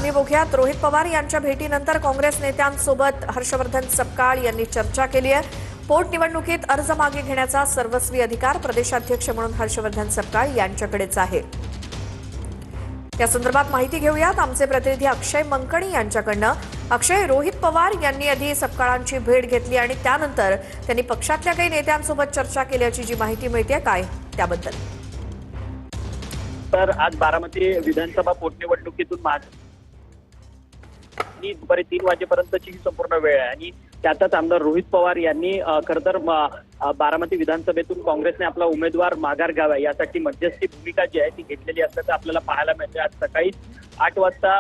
बातमी बघूयात। रोहित पवार यांच्या भेटीनंतर काँग्रेस नेत्यांसोबत हर्षवर्धन सपकाळ यांनी चर्चा केली आहे। पोटनिवडणुकीत अर्ज मागे घेण्याचा सर्वस्वी अधिकार प्रदेशाध्यक्ष म्हणून हर्षवर्धन सपकाळ यांच्याकडेच आहे। या संदर्भात माहिती घेऊयात आमचे प्रतिनिधी अक्षय मंकणी यांच्याकडनं। अक्षय, रोहित पवार यांनी आधी सपकाळांची भेट घेतली आणि त्यानंतर त्यांनी पक्षातल्या काही नेत्यांसोबत चर्चा केल्याची जी माहिती मिळते, काय त्याबद्दल? तर आज बारामती विधानसभा पोटनिवडणुकीतून दुपारी 3 वाजेपर्यंतची ही संपूर्ण वेळ आहे आणि त्यातच आमदार रोहित पवार यांनी खरं तर बारामती विधानसभेतून काँग्रेसने आपला उमेदवार माघार घ्यावा यासाठी मध्यस्थी भूमिका जी आहे ती घेतलेली असल्याचं आपल्याला पाहायला मिळते। आज सकाळी 8 वाजता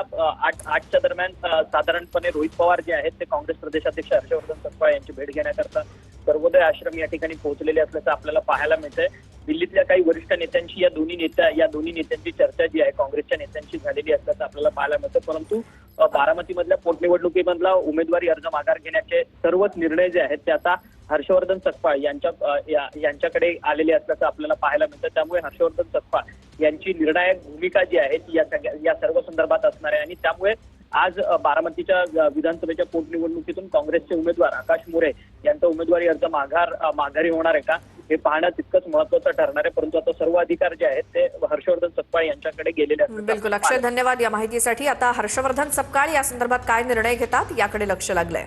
8च्या दरम्यान साधारणपणे रोहित पवार जे आहेत ते काँग्रेस प्रदेशाध्यक्ष हर्षवर्धन सपकाळ यांची भेट घेण्याकरता सर्वोदय आश्रम या ठिकाणी पोहोचलेले असल्याचं आपल्याला पाहायला मिळतंय। दिल्लीतल्या काही वरिष्ठ नेत्यांशी या दोन्ही नेत्यांची चर्चा जी आहे काँग्रेसच्या नेत्यांशी झालेली असल्याचं आपल्याला पाहायला मिळतं। परंतु बारामतीमधल्या पोटनिवडणुकीमधला उमेदवारी अर्ज माघार घेण्याचे सर्वच निर्णय जे आहेत ते आता हर्षवर्धन सपकाळ यांच्याकडे आलेले असल्याचं आपल्याला पाहायला मिळतं। त्यामुळे हर्षवर्धन सपकाळ यांची निर्णायक भूमिका जी आहे ती या सर्व संदर्भात असणार आहे आणि त्यामुळे आज बारामतीच्या विधानसभेच्या पोटनिवडणुकीतून काँग्रेसचे उमेदवार आकाश मोरे यांचा उमेदवारी अर्ज माघारी होणार आहे का हे पाहणं तितकंच महत्त्वाचं ठरणार आहे। परंतु आता सर्व अधिकार जे आहेत ते हर्षवर्धन सपकाळ यांच्याकडे गेलेले आहेत। बिलकुल अक्षय, धन्यवाद या माहितीसाठी। आता हर्षवर्धन सपकाळ या संदर्भात काय निर्णय घेतात याकडे लक्ष लागलंय।